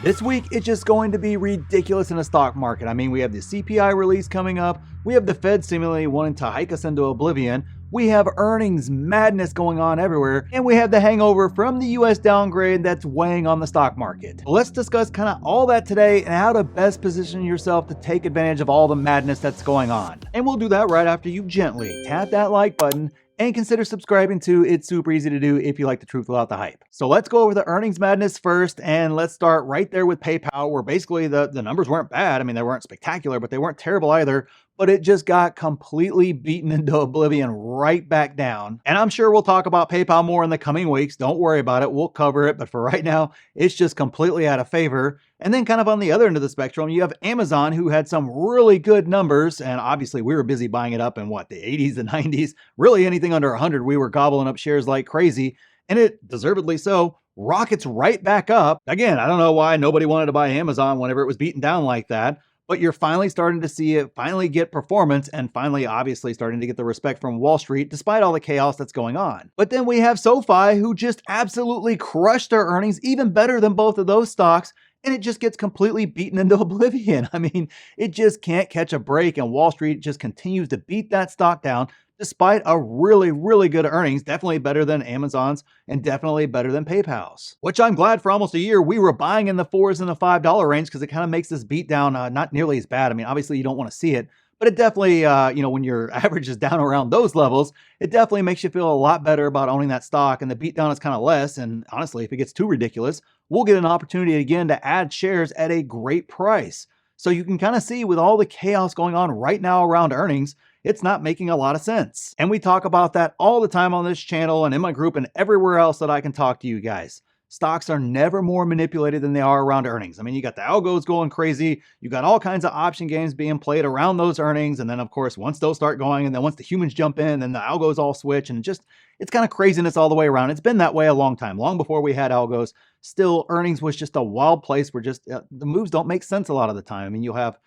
This week, it's just going to be ridiculous in the stock market. I mean, we have the CPI release coming up. We have the Fed seemingly wanting to hike us into oblivion. We have earnings madness going on everywhere. And we have the hangover from the US downgrade that's weighing on the stock market. Let's discuss kind of all that today and how to best position yourself to take advantage of all the madness that's going on. And we'll do that right after you gently tap that like button and consider subscribing too. It's super easy to do if you like the truth without the hype. So let's go over the earnings madness first, and let's start right there with PayPal, where basically the numbers weren't bad. I mean, they weren't spectacular, but they weren't terrible either. But it just got completely beaten into oblivion right back down. And I'm sure we'll talk about PayPal more in the coming weeks. Don't worry about it. We'll cover it. But for right now, it's just completely out of favor. And then kind of on the other end of the spectrum, you have Amazon, who had some really good numbers. And obviously, we were busy buying it up in what, the 80s, the 90s, really anything under 100. We were gobbling up shares like crazy. And it deservedly so rockets right back up. Again, I don't know why nobody wanted to buy Amazon whenever it was beaten down like that. But you're finally starting to see it finally get performance and finally obviously starting to get the respect from Wall Street despite all the chaos that's going on. But then we have SoFi, who just absolutely crushed their earnings, even better than both of those stocks, and it just gets completely beaten into oblivion. I mean, it just can't catch a break, and Wall Street just continues to beat that stock down despite a really, really good earnings, definitely better than Amazon's and definitely better than PayPal's. Which I'm glad for almost a year we were buying in the $4s and the $5 range, because it kind of makes this beat down not nearly as bad. I mean, obviously you don't want to see it, but it definitely, when your average is down around those levels, it definitely makes you feel a lot better about owning that stock, and the beat down is kind of less. And honestly, if it gets too ridiculous, we'll get an opportunity again to add shares at a great price. So you can kind of see with all the chaos going on right now around earnings, it's not making a lot of sense. And we talk about that all the time on this channel and in my group and everywhere else that I can talk to you guys. Stocks are never more manipulated than they are around earnings. I mean, you got the algos going crazy. You got all kinds of option games being played around those earnings. And then of course, once those start going, and then once the humans jump in, then the algos all switch, and it's kind of craziness all the way around. It's been that way a long time, long before we had algos. Still, earnings was just a wild place where just the moves don't make sense a lot of the time. I mean, you'll have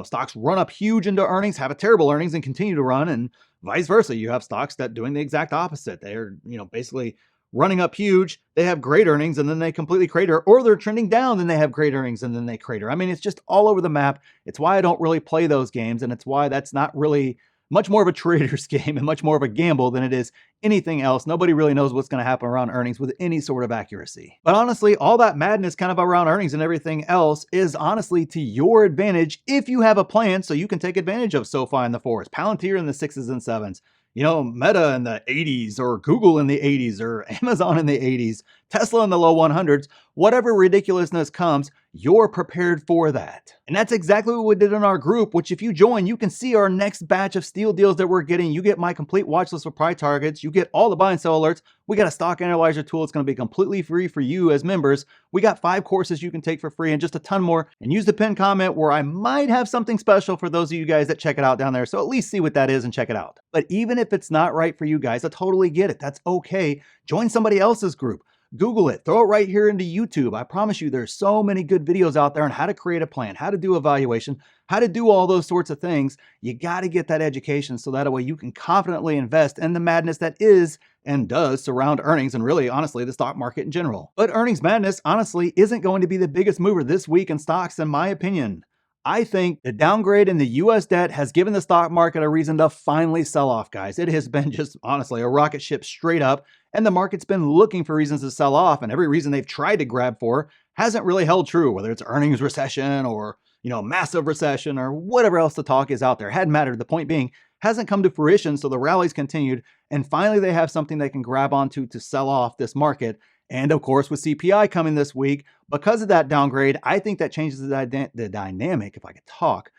stocks run up huge into earnings, have a terrible earnings, and continue to run, and vice versa. You have stocks that doing the exact opposite. They're, basically running up huge. They have great earnings, and then they completely crater, or they're trending down, then they have great earnings, and then they crater. I mean, it's just all over the map. It's why I don't really play those games, and it's why that's not really much more of a trader's game and much more of a gamble than it is anything else. Nobody really knows what's going to happen around earnings with any sort of accuracy. But honestly, all that madness kind of around earnings and everything else is honestly to your advantage if you have a plan, so you can take advantage of SoFi in the 4s, Palantir in the 6s and 7s, Meta in the 80s, or Google in the 80s, or Amazon in the 80s, Tesla in the low 100s, whatever ridiculousness comes, you're prepared for that. And that's exactly what we did in our group, which if you join, you can see our next batch of steal deals that we're getting. You get my complete watch list of price targets. You get all the buy and sell alerts. We got a stock analyzer tool. It's going to be completely free for you as members. We got 5 courses you can take for free and just a ton more. And use the pinned comment where I might have something special for those of you guys that check it out down there. So at least see what that is and check it out. But even if it's not right for you guys, I totally get it. That's okay. Join somebody else's group. Google it, throw it right here into YouTube. I promise you there's so many good videos out there on how to create a plan, how to do evaluation, how to do all those sorts of things. You got to get that education so that way you can confidently invest in the madness that is and does surround earnings and really, honestly, the stock market in general. But earnings madness, honestly, isn't going to be the biggest mover this week in stocks, in my opinion. I think the downgrade in the US debt has given the stock market a reason to finally sell off, guys. It has been just, honestly, a rocket ship straight up. And the market's been looking for reasons to sell off, and every reason they've tried to grab for hasn't really held true, whether it's earnings recession or, massive recession or whatever else the talk is out there. Hadn't mattered. The point being, hasn't come to fruition, so the rally's continued, and finally they have something they can grab onto to sell off this market. And of course, with CPI coming this week, because of that downgrade, I think that changes the dynamic, if I could talk.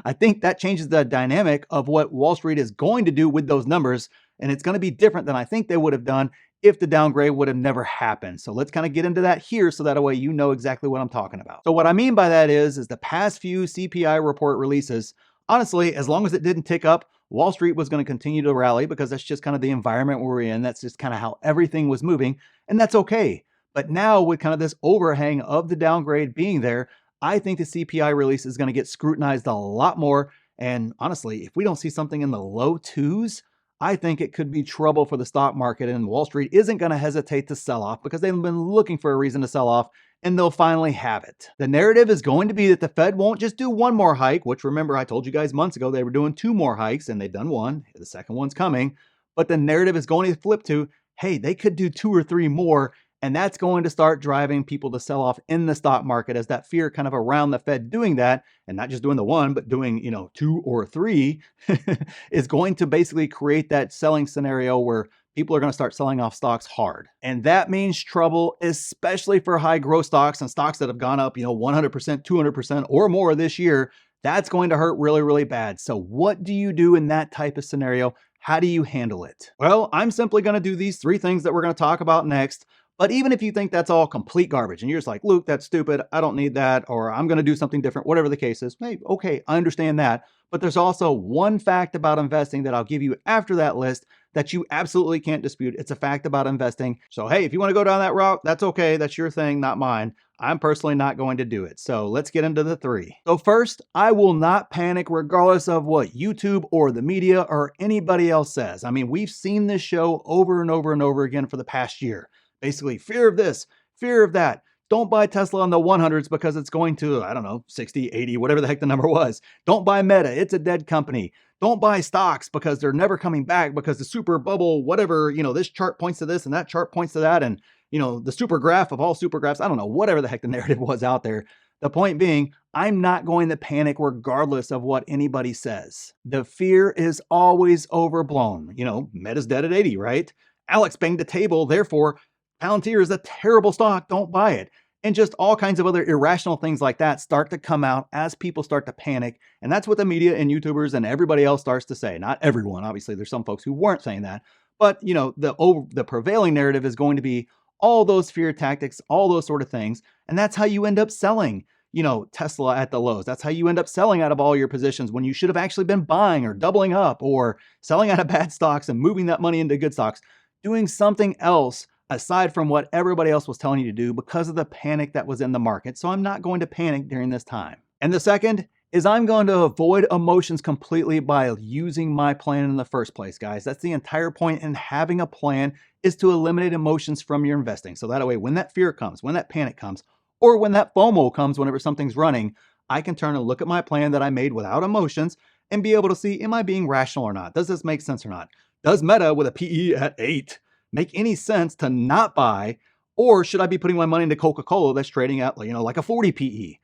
I think that changes the dynamic of what Wall Street is going to do with those numbers. And it's going to be different than I think they would have done if the downgrade would have never happened. So let's kind of get into that here so that way you know exactly what I'm talking about. So what I mean by that is the past few CPI report releases, honestly, as long as it didn't tick up, Wall Street was going to continue to rally because that's just kind of the environment we're in. That's just kind of how everything was moving, and that's okay. But now with kind of this overhang of the downgrade being there, I think the CPI release is going to get scrutinized a lot more. And honestly, if we don't see something in the low 2s, I think it could be trouble for the stock market, and Wall Street isn't going to hesitate to sell off because they've been looking for a reason to sell off. and they'll finally have it. The narrative is going to be that the Fed won't just do one more hike, which remember I told you guys months ago they were doing 2 more hikes and they've done 1. The second one's coming. But the narrative is going to flip to, hey, they could do 2 or 3 more, and that's going to start driving people to sell off in the stock market as that fear kind of around the Fed doing that, and not just doing the 1, but doing, 2 or 3 is going to basically create that selling scenario where people are going to start selling off stocks hard. And that means trouble, especially for high growth stocks and stocks that have gone up, 100%, 200% or more this year. That's going to hurt really, really bad. So what do you do in that type of scenario? How do you handle it? Well, I'm simply going to do these 3 things that we're going to talk about next. But even if you think that's all complete garbage and you're just like, Luke, that's stupid, I don't need that, or I'm going to do something different, whatever the case is, hey, okay, I understand that. But there's also one fact about investing that I'll give you after that list that you absolutely can't dispute. It's a fact about investing. So, hey, if you want to go down that route, that's okay. That's your thing, not mine. I'm personally not going to do it. So let's get into the 3. So first, I will not panic regardless of what YouTube or the media or anybody else says. I mean, we've seen this show over and over and over again for the past year. Basically, fear of this, fear of that. Don't buy Tesla on the 100s because it's going to, I don't know, 60, 80, whatever the heck the number was. Don't buy Meta. It's a dead company. Don't buy stocks because they're never coming back because the super bubble, whatever, this chart points to this and that chart points to that. And, the super graph of all super graphs, I don't know, whatever the heck the narrative was out there. The point being, I'm not going to panic regardless of what anybody says. The fear is always overblown. Meta's dead at 80, right? Alex banged the table, therefore, Palantir is a terrible stock, don't buy it. And just all kinds of other irrational things like that start to come out as people start to panic. And that's what the media and YouTubers and everybody else starts to say. Not everyone, obviously, there's some folks who weren't saying that. But, the prevailing narrative is going to be all those fear tactics, all those sort of things. And that's how you end up selling, Tesla at the lows. That's how you end up selling out of all your positions when you should have actually been buying or doubling up or selling out of bad stocks and moving that money into good stocks, doing something else aside from what everybody else was telling you to do because of the panic that was in the market. So I'm not going to panic during this time. And the second is I'm going to avoid emotions completely by using my plan in the first place, guys. That's the entire point in having a plan, is to eliminate emotions from your investing. So that way, when that fear comes, when that panic comes, or when that FOMO comes, whenever something's running, I can turn and look at my plan that I made without emotions and be able to see, am I being rational or not? Does this make sense or not? Does Meta with a PE at 8 make any sense to not buy? Or should I be putting my money into Coca-Cola that's trading at, like a 40 PE?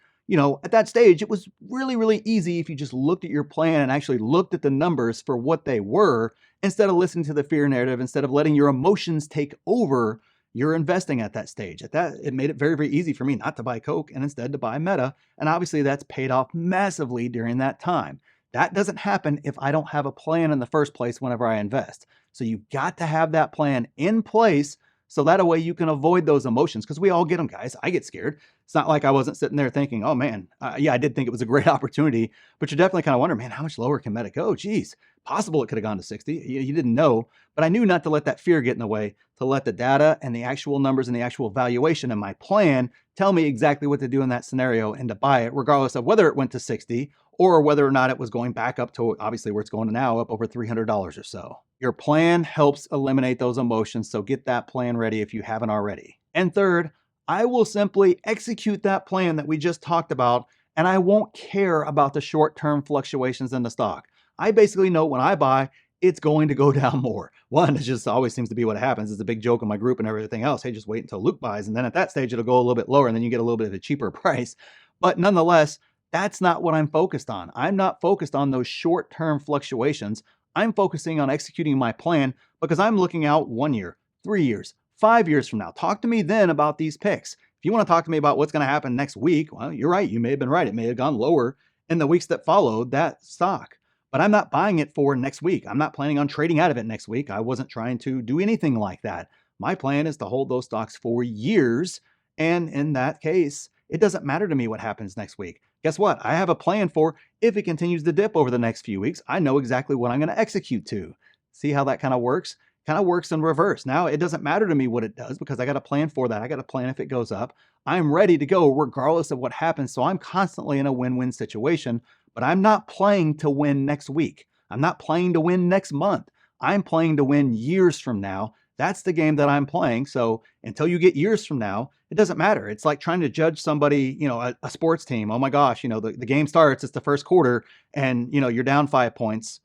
At that stage, it was really, really easy if you just looked at your plan and actually looked at the numbers for what they were instead of listening to the fear narrative, instead of letting your emotions take over your investing at that stage. It made it very, very easy for me not to buy Coke and instead to buy Meta. And obviously that's paid off massively during that time. That doesn't happen if I don't have a plan in the first place whenever I invest. So you've got to have that plan in place so that way you can avoid those emotions, because we all get them, guys. I get scared. It's not like I wasn't sitting there thinking, oh man, yeah, I did think it was a great opportunity, but you're definitely kind of wondering, man, how much lower can Meta go? Geez, possible it could have gone to 60. You didn't know, but I knew not to let that fear get in the way, to let the data and the actual numbers and the actual valuation and my plan tell me exactly what to do in that scenario and to buy it, regardless of whether it went to 60 or whether or not it was going back up to obviously where it's going now, up over $300 or so. Your plan helps eliminate those emotions, so get that plan ready if you haven't already. And third, I will simply execute that plan that we just talked about, and I won't care about the short-term fluctuations in the stock. I basically know when I buy, it's going to go down more. One, it just always seems to be what happens. It's a big joke in my group and everything else. Hey, just wait until Luke buys, and then at that stage, it'll go a little bit lower, and then you get a little bit of a cheaper price. But nonetheless, that's not what I'm focused on. I'm not focused on those short-term fluctuations. I'm focusing on executing my plan because I'm looking out 1 year, 3 years, 5 years from now. Talk to me then about these picks. If you want to talk to me about what's going to happen next week, well, you're right. You may have been right. It may have gone lower in the weeks that followed that stock. But I'm not buying it for next week. I'm not planning on trading out of it next week. I wasn't trying to do anything like that. My plan is to hold those stocks for years. And in that case, it doesn't matter to me what happens next week. Guess what? I have a plan for if it continues to dip over the next few weeks. I know exactly what I'm going to execute to. See how that kind of works? Kind of works in reverse. Now, it doesn't matter to me what it does because I got a plan for that. I got a plan if it goes up. I'm ready to go regardless of what happens. So I'm constantly in a win-win situation, but I'm not playing to win next week. I'm not playing to win next month. I'm playing to win years from now. That's the game that I'm playing. So until you get years from now it doesn't matter. It's like trying to judge somebody, a sports team. Oh my gosh, the game starts, it's the first quarter, and you're down 5 points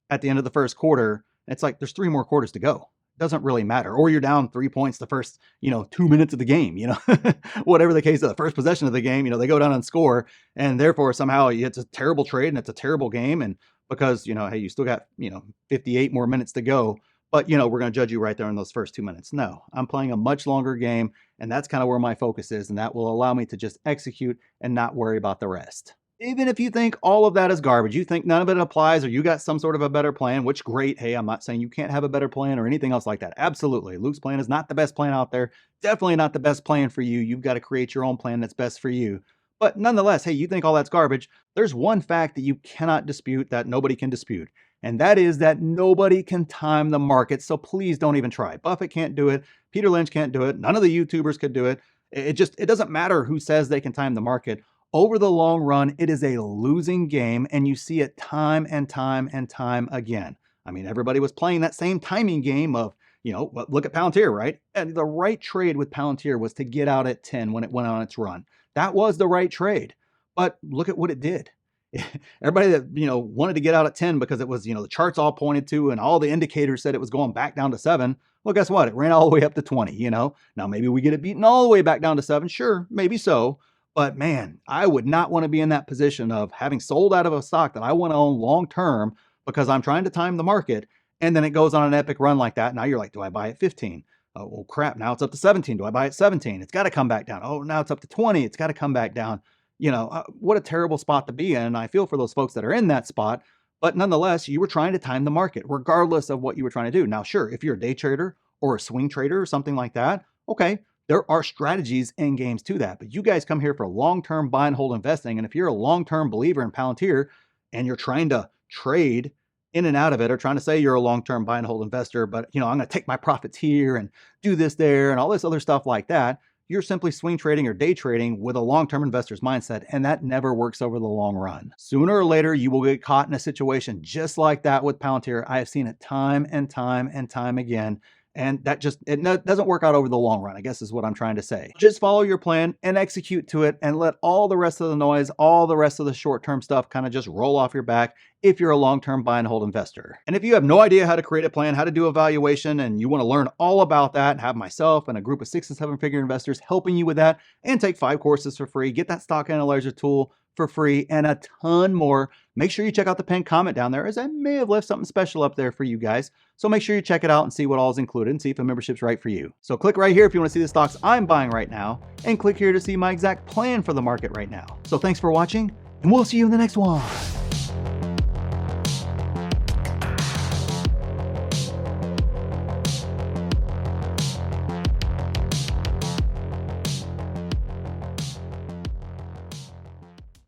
at the end of the first quarter. It's like there's 3 more quarters to go. It doesn't really matter. Or you're down 3 points the first, 2 minutes of the game, whatever the case of the first possession of the game, they go down and score, and therefore somehow it's a terrible trade and it's a terrible game. And because, hey, you still got, 58 more minutes to go, but, we're going to judge you right there in those first 2 minutes. No, I'm playing a much longer game, and that's kind of where my focus is, and that will allow me to just execute and not worry about the rest. Even if you think all of that is garbage, you think none of it applies, or you got some sort of a better plan, which great. Hey, I'm not saying you can't have a better plan or anything else like that. Absolutely. Luke's plan is not the best plan out there. Definitely not the best plan for you. You've got to create your own plan that's best for you. But nonetheless, hey, you think all that's garbage. There's one fact that you cannot dispute, that nobody can dispute. And that is that nobody can time the market. So please don't even try. Buffett can't do it. Peter Lynch can't do it. None of the YouTubers could do it. It doesn't matter who says they can time the market. Over the long run, it is a losing game, and you see it time and time and time again. I mean, everybody was playing that same timing game of, look at Palantir, right? And the right trade with Palantir was to get out at 10 when it went on its run. That was the right trade. But look at what it did. Everybody that, wanted to get out at 10 because it was, the charts all pointed to and all the indicators said it was going back down to 7. Well, guess what? It ran all the way up to 20, Now maybe we get it beaten all the way back down to 7. Sure, maybe so. But man, I would not want to be in that position of having sold out of a stock that I want to own long term because I'm trying to time the market, and then it goes on an epic run like that. Now you're like, do I buy at 15? Oh, well, crap. Now it's up to 17. Do I buy at 17? It's got to come back down. Oh, now it's up to 20. It's got to come back down. What a terrible spot to be in. I feel for those folks that are in that spot. But nonetheless, you were trying to time the market regardless of what you were trying to do. Now, sure, if you're a day trader or a swing trader or something like that, okay, there are strategies and games to that. But you guys come here for long-term buy and hold investing. And if you're a long-term believer in Palantir and you're trying to trade in and out of it, or trying to say you're a long-term buy and hold investor, but I'm going to take my profits here and do this there and all this other stuff like that, you're simply swing trading or day trading with a long-term investor's mindset, and that never works over the long run. Sooner or later, you will get caught in a situation just like that with Palantir. I have seen it time and time and time again. And that doesn't work out over the long run, I guess is what I'm trying to say. Just follow your plan and execute to it, and let all the rest of the noise, all the rest of the short-term stuff kind of just roll off your back if you're a long-term buy and hold investor. And if you have no idea how to create a plan, how to do evaluation, and you want to learn all about that, have myself and a group of 6 and 7 figure investors helping you with that, and take 5 courses for free, get that stock analyzer tool for free, and a ton more, make sure you check out the pinned comment down there, as I may have left something special up there for you guys. So make sure you check it out and see what all is included and see if a membership's right for you. So click right here if you want to see the stocks I'm buying right now, and click here to see my exact plan for the market right now. So thanks for watching, and we'll see you in the next one.